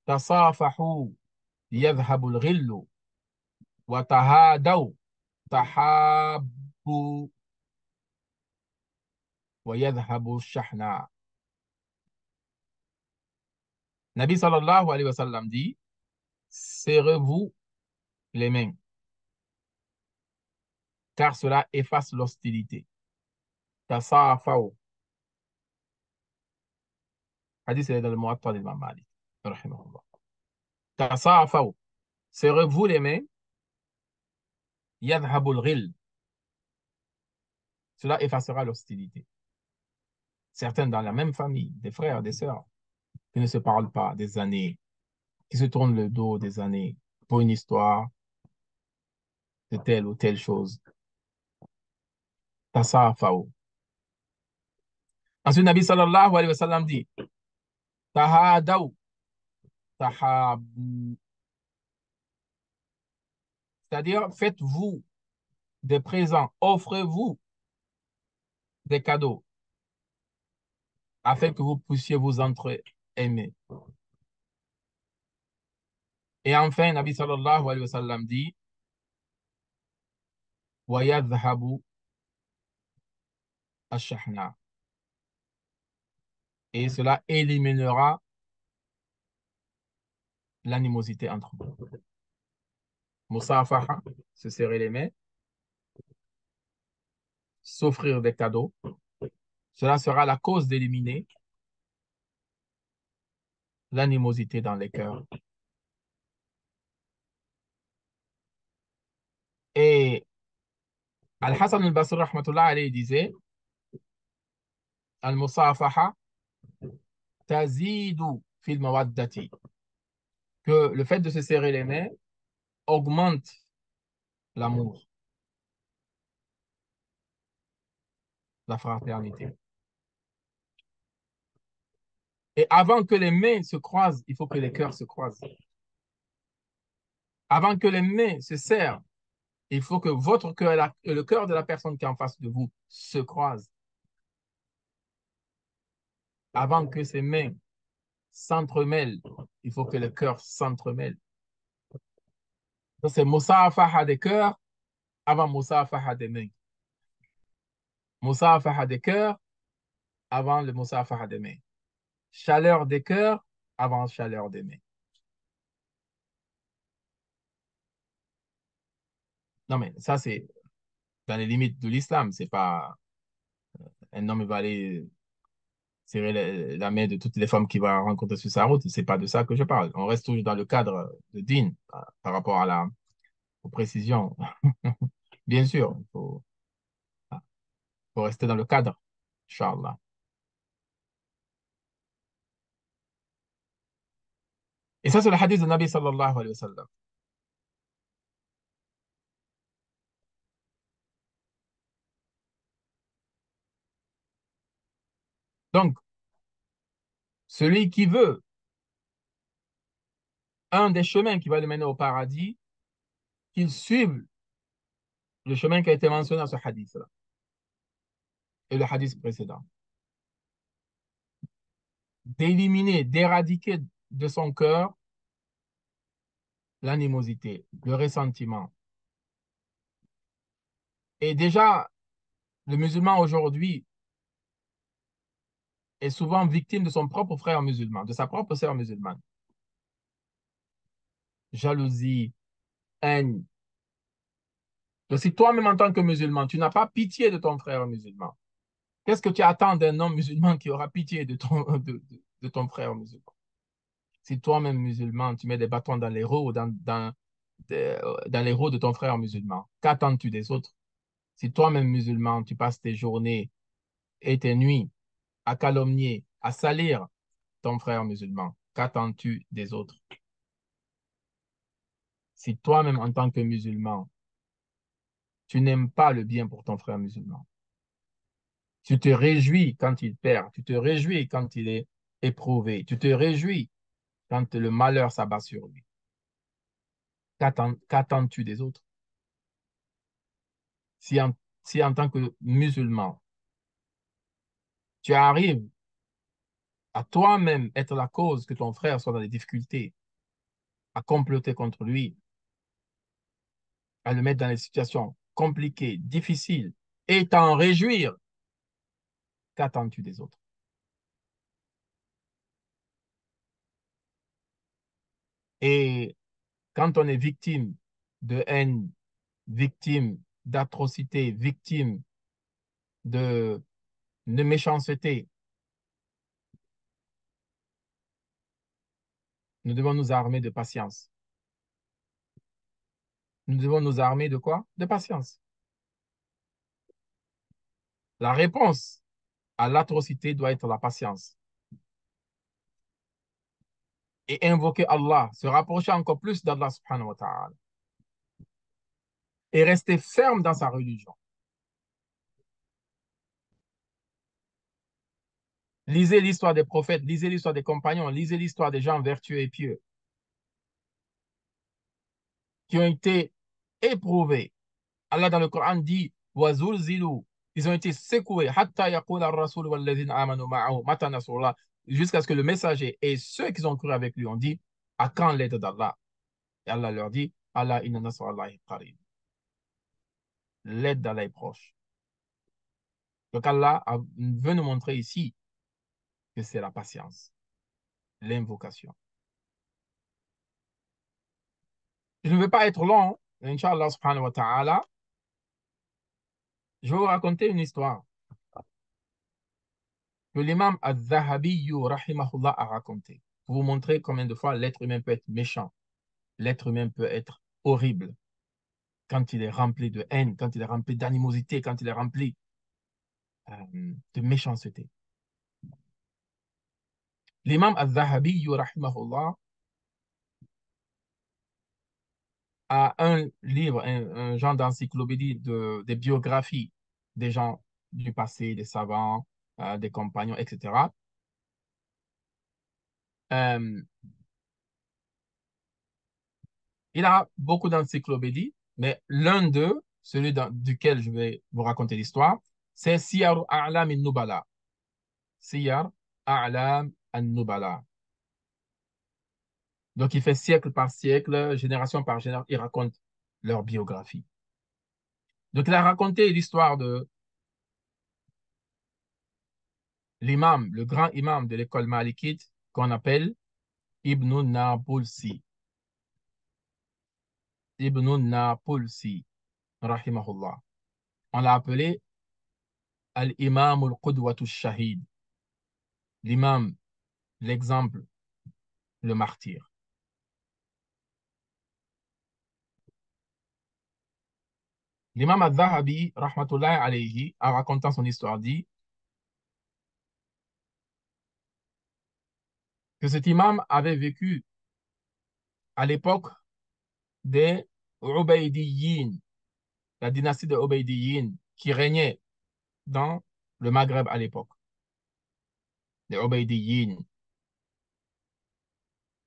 Tasafahu yadhhabu al-ghillu wa tahadaw tahabbu wa yadhhabu shahna. Nabi sallallahu alayhi wa sallam dit, serrez-vous les mains, car cela efface l'hostilité. Tasafahu. Hadith est dans le Muwatta d'Imam Malik, rahimahullah. Tasafahu. Serrez-vous les mains, yadhhabu al-ghil. Cela effacera l'hostilité. Certains dans la même famille, des frères, des sœurs, qui ne se parlent pas des années, qui se tournent le dos des années pour une histoire de telle ou telle chose. Tasafahu. Ensuite, Nabi sallallahu alayhi wa sallam dit, tahadaw, tahabu. C'est-à-dire, faites-vous des présents, offrez-vous des cadeaux afin que vous puissiez vous entre-aimer. Et enfin, Nabi sallallahu alayhi wa sallam dit, وَيَذْهَبُ الشَّحْنَةُ. Et cela éliminera l'animosité entre vous. Musafaha, se serrer les mains, s'offrir des cadeaux. Cela sera la cause d'éliminer l'animosité dans les cœurs. Et Al-Hassan al-Basri rahmatullah alayhi disait, Al-Musafaha tazidu fil mawaddati, que le fait de se serrer les mains augmente l'amour, la fraternité. Et avant que les mains se croisent, il faut que les cœurs se croisent. Avant que les mains se serrent, il faut que votre cœur et le cœur de la personne qui est en face de vous se croisent. Avant que ces mains s'entremêlent, il faut que le cœur s'entremêle. Ça, c'est Musafaha des cœurs avant Musafaha des mains. Musafaha des cœurs avant le Musafaha des mains. Chaleur des cœurs avant chaleur des mains. Non, mais ça, c'est dans les limites de l'islam. C'est pas un homme va aller serrer la main de toutes les femmes qu'il va rencontrer sur sa route. C'est pas de ça que je parle. On reste toujours dans le cadre de din par rapport aux précisions. Bien sûr, faut rester dans le cadre. Inch'Allah. Et ça, c'est le hadith de Nabi sallallahu alayhi wa sallam. Donc, celui qui veut un des chemins qui va le mener au paradis, qu'il suive le chemin qui a été mentionné dans ce hadith-là et le hadith précédent. D'éliminer, d'éradiquer de son cœur l'animosité, le ressentiment. Et déjà, le musulman aujourd'hui est souvent victime de son propre frère musulman, de sa propre sœur musulmane. Jalousie, haine. Donc, si toi-même, en tant que musulman, tu n'as pas pitié de ton frère musulman, qu'est-ce que tu attends d'un homme musulman qui aura pitié de ton frère musulman? Si toi-même musulman, tu mets des bâtons dans les roues, dans les roues de ton frère musulman, qu'attends-tu des autres? Si toi-même musulman, tu passes tes journées et tes nuits à calomnier, à salir ton frère musulman, qu'attends-tu des autres? Si toi-même, en tant que musulman, tu n'aimes pas le bien pour ton frère musulman, tu te réjouis quand il perd, tu te réjouis quand il est éprouvé, tu te réjouis quand le malheur s'abat sur lui, qu'attends-tu des autres? Si en, si en tant que musulman, tu arrives à toi-même être la cause que ton frère soit dans des difficultés, à comploter contre lui, à le mettre dans des situations compliquées, difficiles, et t'en réjouir, qu'attends-tu des autres? Et quand on est victime de haine, victime d'atrocités, victime de, de méchanceté, nous devons nous armer de patience. Nous devons nous armer de quoi? De patience. La réponse à l'atrocité doit être la patience. Et invoquer Allah, se rapprocher encore plus d'Allah subhanahu wa ta'ala. Et rester ferme dans sa religion. Lisez l'histoire des prophètes, lisez l'histoire des compagnons, lisez l'histoire des gens vertueux et pieux qui ont été éprouvés. Allah dans le Coran dit وَزُلْزِلُوا. Ils ont été secoués. حَتَّى يَقُولَ الرَّسُولُ وَالَّذِينَ آمَنُوا مَعَهُ مَتَى نَصْرُ اللَّهِ. Jusqu'à ce que le messager et ceux qui ont cru avec lui ont dit à quand l'aide d'Allah? Et Allah leur dit Allah inna nasra Allahi qarib. L'aide d'Allah est proche. Donc veut nous montrer ici que c'est la patience, l'invocation. Je ne veux pas être long, Inch'Allah subhanahu wa ta'ala. Je vais vous raconter une histoire que l'imam al-Zahabi rahimahullah a raconté pour vous montrer combien de fois l'être humain peut être méchant, l'être humain peut être horrible quand il est rempli de haine, quand il est rempli d'animosité, quand il est rempli de méchanceté. L'imam al-Zahabi rahimahullah a un livre, un genre d'encyclopédie des biographies des gens du passé, des savants, des compagnons, etc. Euh, il a beaucoup d'encyclopédies, mais l'un d'eux, duquel je vais vous raconter l'histoire, c'est Siyar A'lam al-Nubala. Siyar A'lam al-Nubala. Donc, il fait siècle par siècle, génération par génération, il raconte leur biographie. Donc, il a raconté l'histoire de l'imam, le grand imam de l'école malikite qu'on appelle Ibn Nabulsi. Ibn Nabulsi, rahimahullah. On l'a appelé Al-Imam al-Qudwatu shahid, l'imam, l'exemple, le martyr. L'imam al-Zahabi, rahmatullahi alayhi, en racontant son histoire, dit que cet imam avait vécu à l'époque des Ubaydiyin, la dynastie des Ubaydiyin qui régnait dans le Maghreb à l'époque. Les Ubaydiyin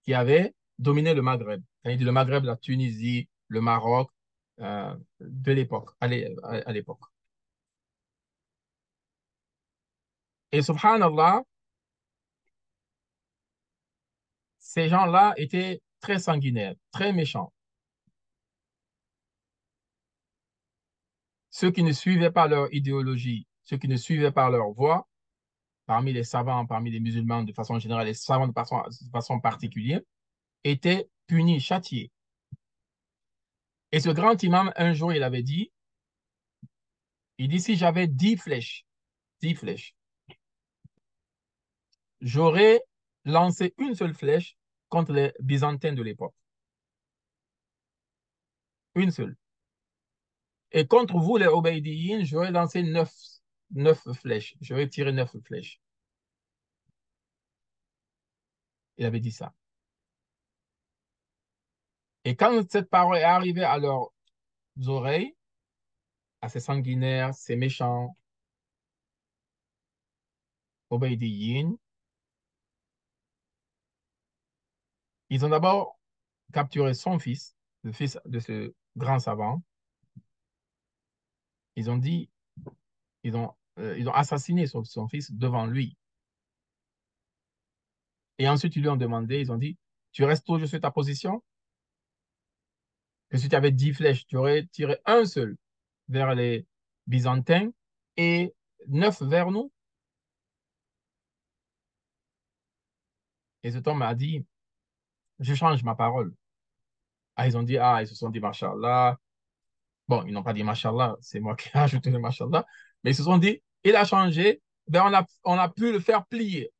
qui avaient dominé le Maghreb. Quand il dit le Maghreb, la Tunisie, le Maroc, de l'époque, à l'époque. Et subhanallah, ces gens-là étaient très sanguinaires, très méchants. Ceux qui ne suivaient pas leur idéologie, ceux qui ne suivaient pas leur voie, parmi les savants, parmi les musulmans de façon générale, les savants de façon particulière, étaient punis, châtiés. Et ce grand imam, un jour, il avait dit, il dit, si j'avais 10 flèches, j'aurais lancé une seule flèche contre les Byzantins de l'époque. Une seule. Et contre vous, les Ubaydiyin, j'aurais lancé 9 flèches. J'aurais tiré 9 flèches. Il avait dit ça. Et quand cette parole est arrivée à leurs oreilles, à ces sanguinaires, ces méchants Ubaydiyin, ils ont d'abord capturé son fils, le fils de ce grand savant. Ils ont dit, ils ont assassiné son fils devant lui. Et ensuite, ils lui ont demandé, ils ont dit, tu restes toujours sur ta position? Que si tu avais 10 flèches, tu aurais tiré un seul vers les Byzantins et 9 vers nous. Et cet homme a dit, je change ma parole. Ah, ils ont dit, ah, ils se sont dit, Mashallah. Bon, ils n'ont pas dit Mashallah, c'est moi qui ai ajouté le Mashallah. Mais ils se sont dit, il a changé, ben on a pu le faire plier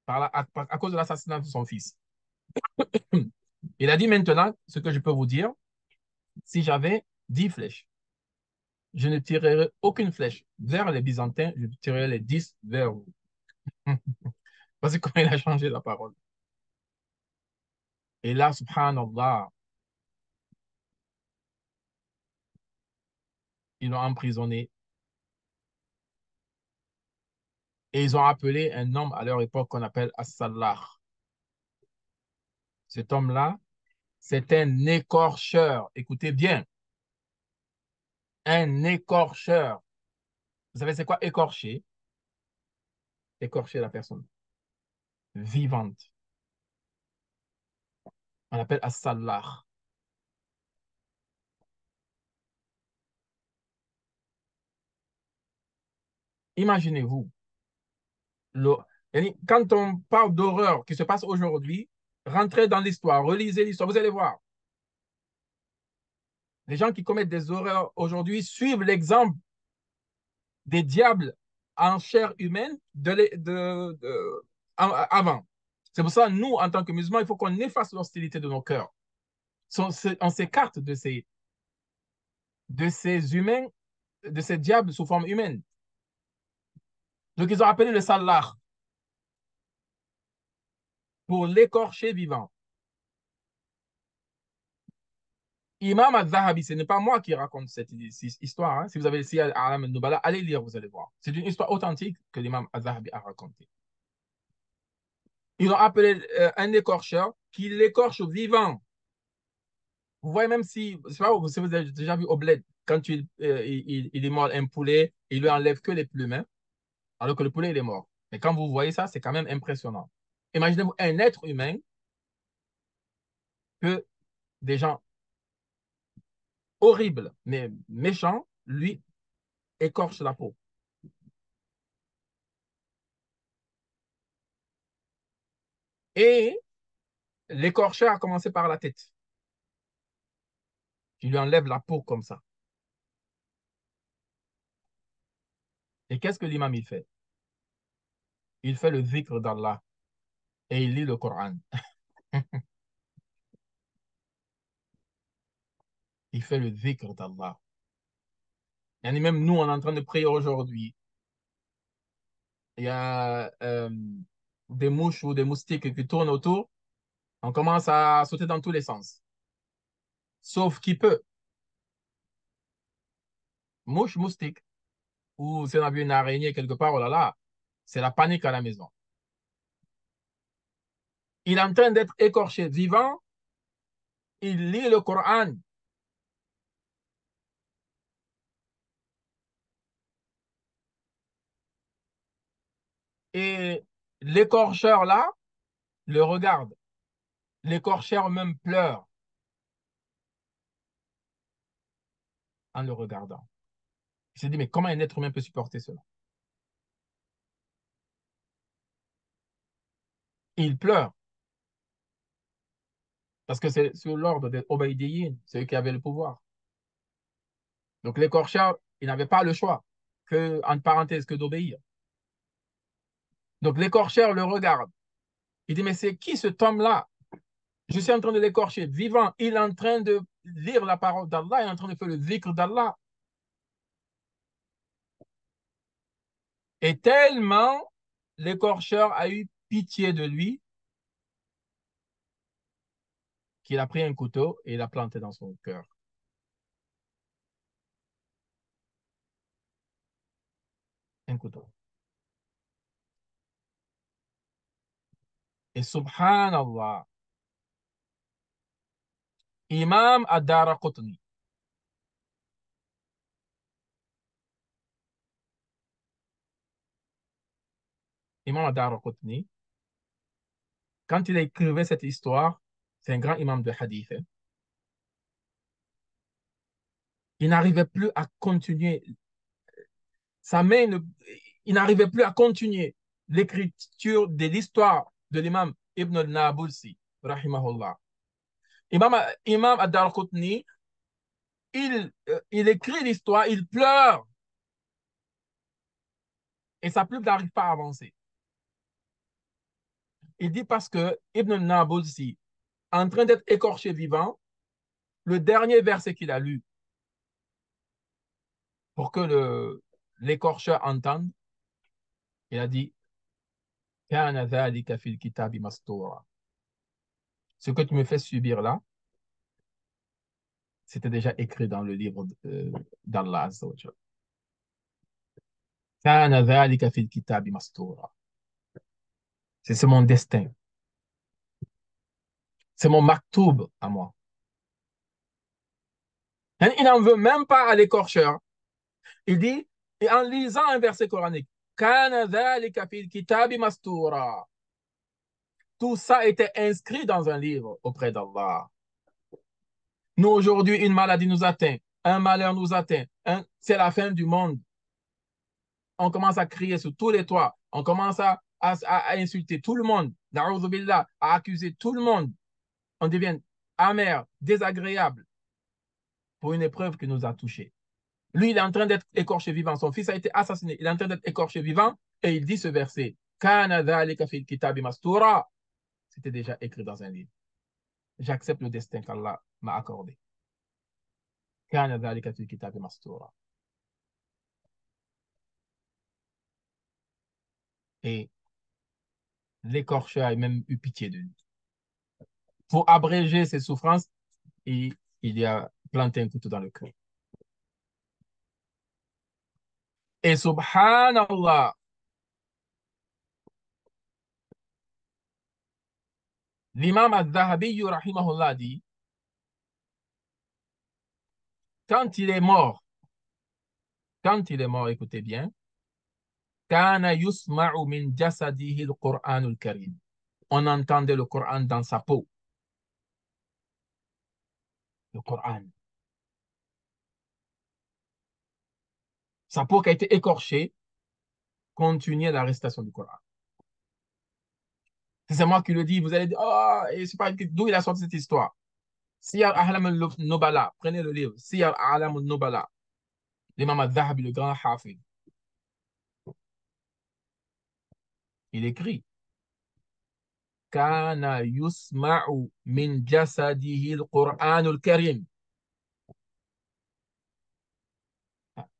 à cause de l'assassinat de son fils. Il a dit maintenant, ce que je peux vous dire, si j'avais 10 flèches, je ne tirerai aucune flèche vers les Byzantins, je tirerai les 10 vers vous. Parce que comment il a changé la parole. Et là, subhanallah, ils l'ont emprisonné et ils ont appelé un homme à leur époque qu'on appelle As-Sallah. Cet homme-là, C'est un écorcheur. Écoutez bien, un écorcheur. Vous savez, c'est quoi écorcher? Écorcher la personne vivante. On appelle as-sallah. Imaginez-vous, le- quand on parle d'horreur qui se passe aujourd'hui, rentrez dans l'histoire, relisez l'histoire, vous allez voir. Les gens qui commettent des horreurs aujourd'hui suivent l'exemple des diables en chair humaine avant. C'est pour ça, nous, en tant que musulmans, il faut qu'on efface l'hostilité de nos cœurs. On s'écarte de ces humains, de ces diables sous forme humaine. Donc, ils ont appelé le salah pour l'écorcher vivant. Imam al-Zahabi, ce n'est pas moi qui raconte cette histoire. Hein. Si vous avez ici Alam al-Nubala, allez lire, vous allez voir. C'est une histoire authentique que l'imam al-Zahabi a racontée. Ils ont appelé un écorcheur qui l'écorche vivant. Vous voyez, même si, je sais pas si vous avez déjà vu au bled, quand il est mort un poulet, il lui enlève que les plumes, hein, alors que le poulet, il est mort. Mais quand vous voyez ça, c'est quand même impressionnant. Imaginez-vous un être humain que des gens horribles, mais méchants, lui, écorchent la peau. Et l'écorcheur a commencé par la tête. Il lui enlève la peau comme ça. Et qu'est-ce que l'imam il fait? Il fait le zikr d'Allah et il lit le Coran. Il fait le zikr d'Allah. Et même nous, on est en train de prier aujourd'hui. Il y a des mouches ou des moustiques qui tournent autour. On commence à sauter dans tous les sens. Sauf qui peut. Mouche, moustique. Ou si on a vu une araignée quelque part, oh là là, c'est la panique à la maison. Il est en train d'être écorché vivant. Il lit le Coran. Et l'écorcheur là le regarde. L'écorcheur même pleure en le regardant. Il se dit, mais comment un être humain peut supporter cela? Et il pleure parce que c'est sur l'ordre des Obaïdiyin, c'est eux qui avaient le pouvoir. Donc l'écorcheur, il n'avait pas le choix que, entre parenthèses, que d'obéir. Donc l'écorcheur le regarde. Il dit, mais c'est qui cet homme-là? Je suis en train de l'écorcher, vivant. Il est en train de lire la parole d'Allah, il est en train de faire le zikr d'Allah. Et tellement l'écorcheur a eu pitié de lui qu'il a pris un couteau et il l'a planté dans son cœur. Un couteau. Et subhanallah, Imam Ad-Daraqutni, Imam Ad-Daraqutni, quand il a écrivé cette histoire, c'est un grand imam de hadith, hein, il n'arrivait plus à continuer. Sa main, il n'arrivait plus à continuer l'écriture de l'histoire de l'imam Ibn al-Nabulsi, rahimahullah. Imam Ad-Darqutni, il écrit l'histoire, il pleure et sa plume n'arrive pas à avancer. Il dit parce que Ibn al-Nabulsi, en train d'être écorché vivant, le dernier verset qu'il a lu pour que l'écorcheur entende, il a dit كان ذلك في الكتاب مسطورا. Ce que tu me fais subir là, c'était déjà écrit dans le livre d'Allah Azza wa Jalla. كان ذلك في الكتاب مسطورا. C'est mon destin. C'est mon maktoub à moi. Et il n'en veut même pas à l'écorcheur. Il dit, et en lisant un verset coranique, كَانَ ذَلِكَ فِي الْكِتَابِ مَسْتُورًا. Tout ça était inscrit dans un livre auprès d'Allah. Nous, aujourd'hui, une maladie nous atteint, un malheur nous atteint, c'est la fin du monde. On commence à crier sur tous les toits, on commence à insulter tout le monde, billah, à accuser tout le monde. On devient amer, désagréable pour une épreuve qui nous a touchés. Lui, il est en train d'être écorché vivant. Son fils a été assassiné. Il est en train d'être écorché vivant et il dit ce verset. C'était déjà écrit dans un livre. J'accepte le destin qu'Allah m'a accordé. Et l'écorcheur a même eu pitié de lui. Pour abréger ses souffrances, il y a planté un couteau dans le cœur. Et subhanallah, l'imam al-Zahabi, rahimahullah, dit, quand il est mort, écoutez bien, kana yusma'u min jasadihi al-Qur'anul Karim. On entendait le Coran dans sa peau. Le Coran. Sa peau qui a été écorchée continuait la récitation du Coran. C'est moi qui le dis. Vous allez dire, oh, et c'est pas d'où il a sorti cette histoire. Siyar A'lam al-Nubala. Prenez le livre. Siyar A'lam al-Nubala. L'imam al-Dhahabi, le grand hafid. Il écrit, Kana yusma'u min jasadihi al-Qur'anul Karim.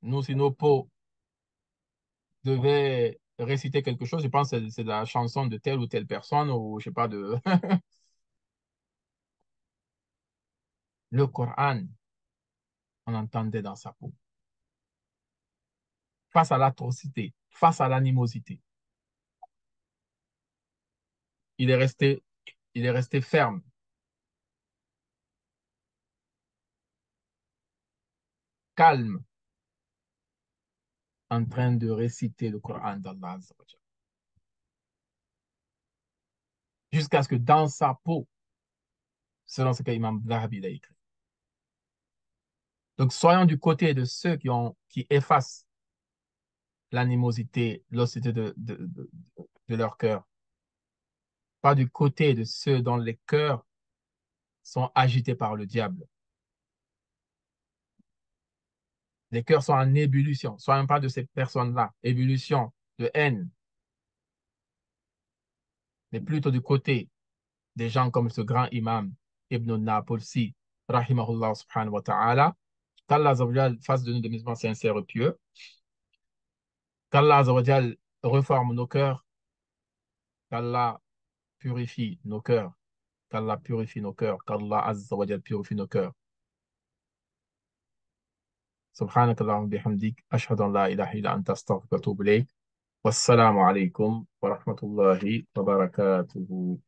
Nous, si nos peaux devaient réciter quelque chose, je pense que c'est la chanson de telle ou telle personne, ou je sais pas, de le Coran, on entendait dans sa peau. Face à l'atrocité, face à l'animosité, il est resté, il est resté ferme, calme, en train de réciter le Coran d'Allah Azza wa Jalla. Jusqu'à ce que dans sa peau, selon ce que l'imam Zahabi a écrit. Donc, soyons du côté de ceux qui effacent l'animosité, l'hostilité de leur cœur. Pas du côté de ceux dont les cœurs sont agités par le diable. Les cœurs sont en ébullition. Soyons pas de ces personnes-là. Ébullition de haine, mais plutôt du côté des gens comme ce grand imam Ibn Napolsi, rahimahullah subhanahu wa ta'ala. Qu'Allah Azza wa Jal fasse de nous des musulmans sincères et pieux. Qu'Allah Azza wa Jal reforme nos cœurs. Qu'Allah purifie nos cœurs. Qu'Allah purifie nos cœurs. Qu'Allah Azza wa Jal purifie nos cœurs. سبحانك اللهم بحمدك أشهد أن لا إله إلا أنت أستغفرك وأتوب إليك والسلام عليكم ورحمة الله وبركاته